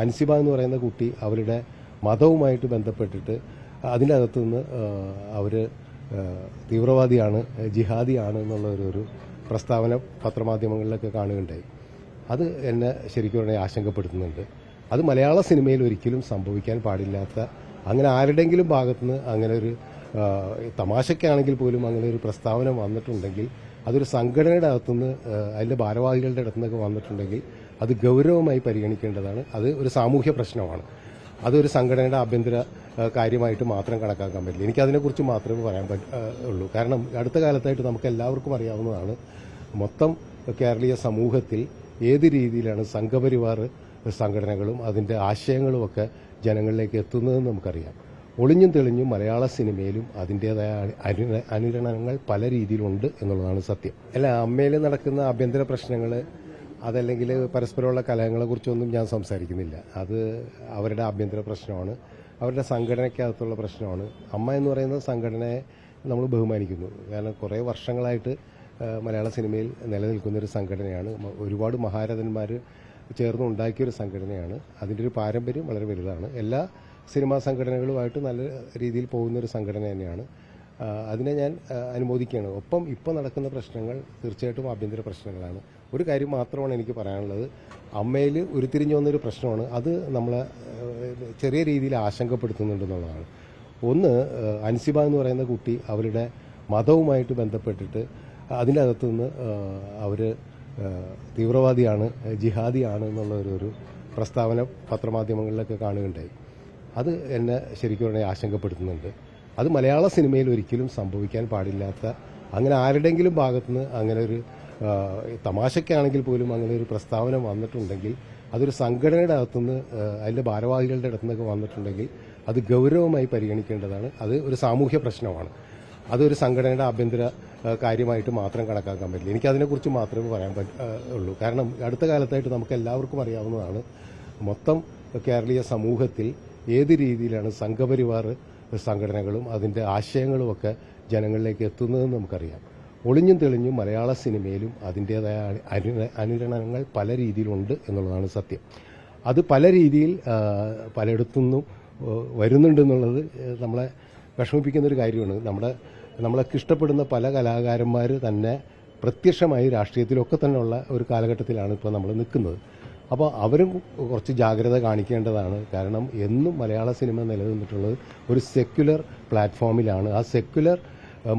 അൻസിബ എന്ന് പറയുന്ന കുട്ടി അവരുടെ മതവുമായിട്ട് ബന്ധപ്പെട്ടിട്ട് അതിൻ്റെ അകത്തുനിന്ന് അവർ തീവ്രവാദിയാണ്, ജിഹാദിയാണ് എന്നുള്ള ഒരു പ്രസ്താവന പത്രമാധ്യമങ്ങളിലൊക്കെ കാണുകയുണ്ടായി. അത് എന്നെ ശരിക്കും പറഞ്ഞാൽ ആശങ്കപ്പെടുത്തുന്നുണ്ട്. അത് മലയാള സിനിമയിൽ ഒരിക്കലും സംഭവിക്കാൻ പാടില്ലാത്ത, അങ്ങനെ ആരുടെങ്കിലും ഭാഗത്തുനിന്ന് അങ്ങനെ ഒരു തമാശയ്ക്കാണെങ്കിൽ പോലും അങ്ങനെ ഒരു പ്രസ്താവന വന്നിട്ടുണ്ടെങ്കിൽ, അതൊരു സംഘടനയുടെ അകത്തുനിന്ന് അതിൻ്റെ ഭാരവാഹികളുടെ അടുത്തുനിന്നൊക്കെ വന്നിട്ടുണ്ടെങ്കിൽ അത് ഗൗരവമായി പരിഗണിക്കേണ്ടതാണ്. അത് ഒരു സാമൂഹ്യ പ്രശ്നമാണ്. അതൊരു സംഘടനയുടെ ആഭ്യന്തര കാര്യമായിട്ട് മാത്രം കണക്കാക്കാൻ പറ്റില്ല. എനിക്കതിനെക്കുറിച്ച് മാത്രമേ പറയാൻ ഉള്ളൂ. കാരണം അടുത്ത കാലത്തായിട്ട് നമുക്ക് എല്ലാവർക്കും അറിയാവുന്നതാണ്, മൊത്തം കേരളീയ സമൂഹത്തിൽ ഏത് രീതിയിലാണ് സംഘപരിവാർ സംഘടനകളും അതിൻ്റെ ആശയങ്ങളുമൊക്കെ ജനങ്ങളിലേക്ക് എത്തുന്നതെന്ന് നമുക്കറിയാം. ഒളിഞ്ഞും തെളിഞ്ഞും മലയാള സിനിമയിലും അതിൻ്റേതായ അനുരണനങ്ങൾ പല രീതിയിലുണ്ട് എന്നുള്ളതാണ് സത്യം. അല്ല, അമ്മയിൽ നടക്കുന്ന ആഭ്യന്തര പ്രശ്നങ്ങൾ അതല്ലെങ്കിൽ പരസ്പരമുള്ള കലഹങ്ങളെക്കുറിച്ചൊന്നും ഞാൻ സംസാരിക്കുന്നില്ല. അത് അവരുടെ ആഭ്യന്തര പ്രശ്നമാണ്, അവരുടെ സംഘടനയ്ക്കകത്തുള്ള പ്രശ്നമാണ്. അമ്മ എന്ന് പറയുന്ന സംഘടനയെ നമ്മൾ ബഹുമാനിക്കുന്നു. കാരണം കുറേ വർഷങ്ങളായിട്ട് മലയാള സിനിമയിൽ നിലനിൽക്കുന്നൊരു സംഘടനയാണ്. ഒരുപാട് മഹാരഥന്മാർ ചേർന്നുണ്ടാക്കിയൊരു സംഘടനയാണ്. അതിൻ്റെ ഒരു പാരമ്പര്യം വളരെ വലുതാണ്. എല്ലാ സിനിമാ സംഘടനകളുമായിട്ട് നല്ല രീതിയിൽ പോകുന്നൊരു സംഘടന തന്നെയാണ്. അതിനെ ഞാൻ അനുമോദിക്കുകയാണ്. ഒപ്പം ഇപ്പോൾ നടക്കുന്ന പ്രശ്നങ്ങൾ തീർച്ചയായിട്ടും ആഭ്യന്തര പ്രശ്നങ്ങളാണ്. ഒരു കാര്യം മാത്രമാണ് എനിക്ക് പറയാനുള്ളത്, അമ്മയിൽ ഉരുത്തിരിഞ്ഞു വന്നൊരു പ്രശ്നമാണ്. അത് നമ്മളെ ചെറിയ രീതിയിൽ ആശങ്കപ്പെടുത്തുന്നുണ്ടെന്നുള്ളതാണ്. ഒന്ന്, അൻസിബ എന്ന് പറയുന്ന കുട്ടി അവരുടെ മതവുമായിട്ട് ബന്ധപ്പെട്ടിട്ട് അതിൻ്റെ അകത്തുനിന്ന് അവർ തീവ്രവാദിയാണ്, ജിഹാദിയാണ് എന്നുള്ള ഒരു പ്രസ്താവന പത്രമാധ്യമങ്ങളിലൊക്കെ കാണുകയുണ്ടായി. അത് എന്നെ ശരിക്കും പറഞ്ഞാൽ ആശങ്കപ്പെടുത്തുന്നുണ്ട്. അത് മലയാള സിനിമയിൽ ഒരിക്കലും സംഭവിക്കാൻ പാടില്ലാത്ത, അങ്ങനെ ആരുടെങ്കിലും ഭാഗത്തുനിന്ന് അങ്ങനെ ഒരു തമാശയ്ക്കാണെങ്കിൽ പോലും അങ്ങനെ ഒരു പ്രസ്താവന വന്നിട്ടുണ്ടെങ്കിൽ, അതൊരു സംഘടനയുടെ അകത്തുനിന്ന് അതിൻ്റെ ഭാരവാഹികളുടെ അടുത്തുനിന്നൊക്കെ വന്നിട്ടുണ്ടെങ്കിൽ അത് ഗൗരവമായി പരിഗണിക്കേണ്ടതാണ്. അത് ഒരു സാമൂഹ്യ പ്രശ്നമാണ്. അതൊരു സംഘടനയുടെ ആഭ്യന്തര കാര്യമായിട്ട് മാത്രം കണക്കാക്കാൻ പറ്റില്ല. എനിക്കതിനെക്കുറിച്ച് മാത്രമേ പറയാൻ ഉള്ളൂ. കാരണം അടുത്ത കാലത്തായിട്ട് നമുക്ക് എല്ലാവർക്കും അറിയാവുന്നതാണ്, മൊത്തം കേരളീയ സമൂഹത്തിൽ ഏത് രീതിയിലാണ് സംഘപരിവാർ സംഘടനകളും അതിൻ്റെ ആശയങ്ങളുമൊക്കെ ജനങ്ങളിലേക്ക് എത്തുന്നതെന്ന് നമുക്കറിയാം. ഒളിഞ്ഞും തെളിഞ്ഞും മലയാള സിനിമയിലും അതിൻ്റേതായ അനുരണനങ്ങൾ പല രീതിയിലുണ്ട് എന്നുള്ളതാണ് സത്യം. അത് പല രീതിയിൽ പലയിടത്തുനിന്നും വരുന്നുണ്ടെന്നുള്ളത് നമ്മളെ വിഷമിപ്പിക്കുന്നൊരു കാര്യമാണ്. നമ്മളൊക്കെ ഇഷ്ടപ്പെടുന്ന പല കലാകാരന്മാർ തന്നെ പ്രത്യക്ഷമായി രാഷ്ട്രീയത്തിലൊക്കെ തന്നെയുള്ള ഒരു കാലഘട്ടത്തിലാണ് ഇപ്പോൾ നമ്മൾ നിൽക്കുന്നത്. അപ്പോൾ അവരും കുറച്ച് ജാഗ്രത കാണിക്കേണ്ടതാണ്. കാരണം എന്നും മലയാള സിനിമ നിലനിന്നിട്ടുള്ളത് ഒരു സെക്യുലർ പ്ലാറ്റ്ഫോമിലാണ്. ആ സെക്യുലർ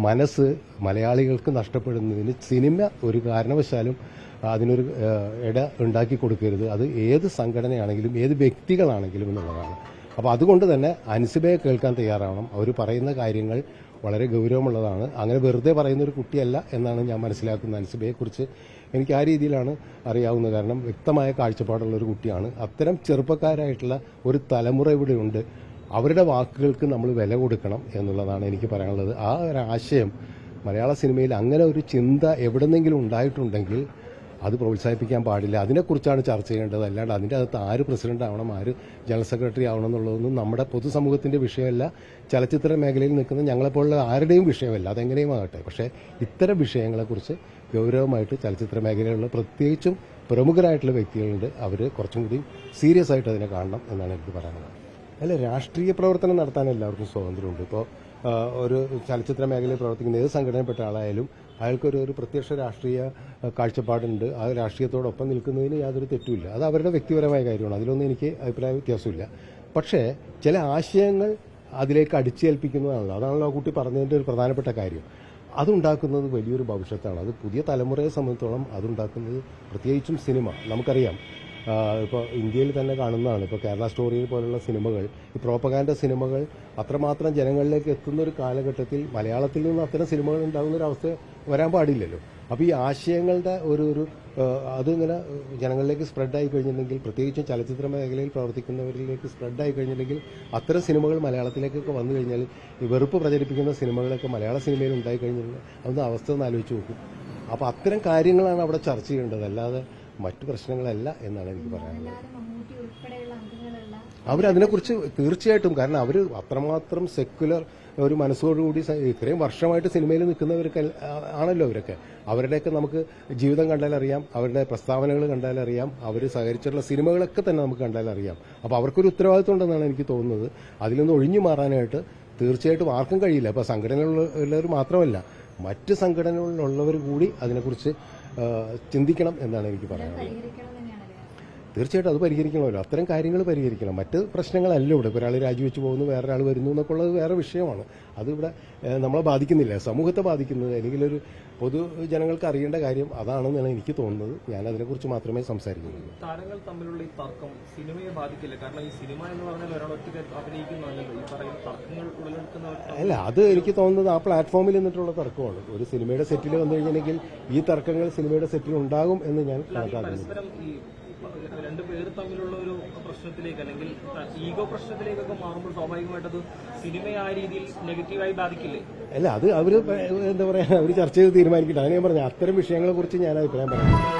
മനസ്സ് മലയാളികൾക്ക് നഷ്ടപ്പെടുന്നതിന് സിനിമ ഒരു കാരണവശാലും അതിനൊരു ഇട ഉണ്ടാക്കി കൊടുക്കരുത്. അത് ഏത് സംഘടനയാണെങ്കിലും ഏത് വ്യക്തികളാണെങ്കിലും എന്നുള്ളതാണ്. അപ്പോൾ അതുകൊണ്ട് തന്നെ അൻസിബയെ കേൾക്കാൻ തയ്യാറാവണം. അവർ പറയുന്ന കാര്യങ്ങൾ വളരെ ഗൗരവമുള്ളതാണ്. അങ്ങനെ വെറുതെ പറയുന്നൊരു കുട്ടിയല്ല എന്നാണ് ഞാൻ മനസ്സിലാക്കുന്നത്. അൻസിബയെക്കുറിച്ച് എനിക്ക് ആ രീതിയിലാണ് അറിയാവുന്നത്. കാരണം വ്യക്തമായ കാഴ്ചപ്പാടുള്ള ഒരു കുട്ടിയാണ്. അത്തരം ചെറുപ്പക്കാരായിട്ടുള്ള ഒരു തലമുറ ഇവിടെയുണ്ട്. അവരുടെ വാക്കുകൾക്ക് നമ്മൾ വില കൊടുക്കണം എന്നുള്ളതാണ് എനിക്ക് പറയാനുള്ളത്. ആ ഒരു ആശയം മലയാള സിനിമയിൽ അങ്ങനെ ഒരു ചിന്ത എവിടെന്നെങ്കിലും ഉണ്ടായിട്ടുണ്ടെങ്കിൽ അത് പ്രോത്സാഹിപ്പിക്കാൻ പാടില്ല. അതിനെക്കുറിച്ചാണ് ചർച്ച ചെയ്യേണ്ടത്. അല്ലാണ്ട് അതിൻ്റെ അകത്ത് ആര് പ്രസിഡന്റ് ആവണം, ആര് ജനറൽ സെക്രട്ടറി ആവണം എന്നുള്ളതൊന്നും നമ്മുടെ പൊതുസമൂഹത്തിൻ്റെ വിഷയമല്ല. ചലച്ചിത്ര മേഖലയിൽ നിൽക്കുന്ന ഞങ്ങളെപ്പോലുള്ള ആരുടെയും വിഷയമല്ല. അതെങ്ങനെയും ആകട്ടെ. പക്ഷേ ഇത്തരം വിഷയങ്ങളെക്കുറിച്ച് ഗൗരവമായിട്ട് ചലച്ചിത്ര മേഖലയിലുള്ള പ്രത്യേകിച്ചും പ്രമുഖരായിട്ടുള്ള വ്യക്തികളുണ്ട്. അവർ കുറച്ചും കൂടി സീരിയസ് ആയിട്ട് അതിനെ കാണണം എന്നാണ് എനിക്ക് പറയാനുള്ളത്. അല്ല, രാഷ്ട്രീയ പ്രവർത്തനം നടത്താൻ എല്ലാവർക്കും സ്വാതന്ത്ര്യമുണ്ട്. ഇപ്പോൾ ഒരു ചലച്ചിത്ര മേഖലയിൽ പ്രവർത്തിക്കുന്ന ഏത് സംഘടനയിൽപ്പെട്ട ആളായാലും അയാൾക്കൊരു പ്രത്യക്ഷ രാഷ്ട്രീയ കാഴ്ചപ്പാടുണ്ട്. ആ രാഷ്ട്രീയത്തോടൊപ്പം നിൽക്കുന്നതിന് യാതൊരു തെറ്റുമില്ല. അത് അവരുടെ വ്യക്തിപരമായ കാര്യമാണ്. അതിലൊന്നും എനിക്ക് അഭിപ്രായ വ്യത്യാസമില്ല. പക്ഷേ ചില ആശയങ്ങൾ അതിലേക്ക് അടിച്ചേൽപ്പിക്കുന്നതാണല്ലോ. അതാണല്ലോ ആ കുട്ടി പറഞ്ഞതിൻ്റെ ഒരു പ്രധാനപ്പെട്ട കാര്യം. അതുണ്ടാക്കുന്നത് വലിയൊരു ഭവിഷ്യത്താണ്. അത് പുതിയ തലമുറയെ സംബന്ധിച്ചോളം അതുണ്ടാക്കുന്നത്, പ്രത്യേകിച്ചും സിനിമ നമുക്കറിയാം. ഇപ്പോൾ ഇന്ത്യയിൽ തന്നെ കാണുന്നതാണ്. ഇപ്പോൾ കേരള സ്റ്റോറി പോലുള്ള സിനിമകൾ, ഈ പ്രോപ്പഗാൻഡ സിനിമകൾ അത്രമാത്രം ജനങ്ങളിലേക്ക് എത്തുന്ന ഒരു കാലഘട്ടത്തിൽ മലയാളത്തിൽ നിന്ന് അത്തരം സിനിമകൾ ഉണ്ടാകുന്ന ഒരു അവസ്ഥ വരാൻ പാടില്ലല്ലോ. അപ്പോൾ ഈ ആശയങ്ങളുടെ അതിങ്ങനെ ജനങ്ങളിലേക്ക് സ്പ്രെഡായി കഴിഞ്ഞിട്ടുണ്ടെങ്കിൽ, പ്രത്യേകിച്ചും ചലച്ചിത്ര മേഖലയിൽ പ്രവർത്തിക്കുന്നവരിലേക്ക് സ്പ്രെഡായി കഴിഞ്ഞിട്ടുണ്ടെങ്കിൽ, അത്തരം സിനിമകൾ മലയാളത്തിലേക്കൊക്കെ വന്നു കഴിഞ്ഞാൽ ഈ വെറുപ്പ് പ്രചരിപ്പിക്കുന്ന സിനിമകളൊക്കെ മലയാള സിനിമയിൽ ഉണ്ടായി കഴിഞ്ഞിട്ടുണ്ടെങ്കിൽ അതൊന്ന് അവസ്ഥ ഒന്ന് ആലോചിച്ച് നോക്കും. അപ്പോൾ അത്തരം കാര്യങ്ങളാണ് അവിടെ ചർച്ച ചെയ്യേണ്ടത്, അല്ലാതെ മറ്റു പ്രശ്നങ്ങളല്ല എന്നാണ് എനിക്ക് പറയാനുള്ളത്. അവരതിനെക്കുറിച്ച് തീർച്ചയായിട്ടും, കാരണം അവർ അത്രമാത്രം സെക്യുലർ ഒരു മനസ്സോടുകൂടി ഇത്രയും വർഷമായിട്ട് സിനിമയിൽ നിൽക്കുന്നവരൊക്കെ ആണല്ലോ അവരൊക്കെ. അവരുടെയൊക്കെ നമുക്ക് ജീവിതം കണ്ടാലറിയാം, അവരുടെ പ്രസ്താവനകൾ കണ്ടാലറിയാം, അവർ സഹകരിച്ചിട്ടുള്ള സിനിമകളൊക്കെ തന്നെ നമുക്ക് കണ്ടാലറിയാം. അപ്പോൾ അവർക്കൊരു ഉത്തരവാദിത്വം ഉണ്ടെന്നാണ് എനിക്ക് തോന്നുന്നത്. അതിൽ നിന്ന് ഒഴിഞ്ഞു മാറാനായിട്ട് തീർച്ചയായിട്ടും ആർക്കും കഴിയില്ല. ഇപ്പോൾ സംഘടനകളുള്ളവർ മാത്രമല്ല, മറ്റ് സംഘടനകളിലുള്ളവർ കൂടി അതിനെക്കുറിച്ച് ചിന്തിക്കണം എന്നാണ് എനിക്ക് പറയാനുള്ളത്. തീർച്ചയായിട്ടും അത് പരിഹരിക്കണമല്ലോ. അത്തരം കാര്യങ്ങൾ പരിഹരിക്കണം. മറ്റ് പ്രശ്നങ്ങളല്ല ഇവിടെ. ഇപ്പോൾ ഒരാൾ രാജിവെച്ച് പോകുന്നു, വേറൊരാൾ വരുന്നു എന്നൊക്കെ ഉള്ളത് വേറെ വിഷയമാണ്. അതിവിടെ നമ്മളെ ബാധിക്കുന്നില്ല, സമൂഹത്തെ ബാധിക്കുന്നത് അല്ലെങ്കിൽ ഒരു പൊതുജനങ്ങൾക്ക് അറിയേണ്ട കാര്യം അതാണെന്നാണ് എനിക്ക് തോന്നുന്നത്. ഞാൻ അതിനെക്കുറിച്ച് മാത്രമേ സംസാരിക്കുന്നുള്ളൂ. താരങ്ങൾ തമ്മിലുള്ള ഈ തർക്കം സിനിമയെ ബാധിക്കില്ല. കാരണം ഈ സിനിമ എന്ന് പറഞ്ഞാൽ ഒരാൾ ഒറ്റ അഭിനയിക്കുന്നതല്ലല്ലോ. ഈ പറയുന്ന തർക്കങ്ങൾ ഉടലെടുക്കുന്നവർ അല്ല, അത് എനിക്ക് തോന്നുന്നത് ആ പ്ലാറ്റ്ഫോമിൽ നിന്നിട്ടുള്ള തർക്കമാണ്. ഒരു സിനിമയുടെ സെറ്റിൽ വന്നു കഴിഞ്ഞിട്ടുണ്ടെങ്കിൽ ഈ തർക്കങ്ങൾ സിനിമയുടെ സെറ്റിൽ ഉണ്ടാകും എന്ന് ഞാൻ കണക്കാക്കുന്നു. രണ്ടുപേർ തമ്മിലുള്ള ഒരു പ്രശ്നത്തിലേക്ക് അല്ലെങ്കിൽ ഈഗോ പ്രശ്നത്തിലേക്കൊക്കെ മാറുമ്പോൾ സ്വാഭാവികമായിട്ട് അത് സിനിമയെ ആ രീതിയിൽ നെഗറ്റീവായി ബാധിക്കില്ലേ? അല്ല, അത് അവര് എന്താ പറയാ, അവർ ചർച്ച ചെയ്ത് തീരുമാനിക്കട്ടെ. അതിന് ഞാൻ പറഞ്ഞു, അത്തരം വിഷയങ്ങളെ കുറിച്ച് ഞാൻ അഭിപ്രായം പറയാം.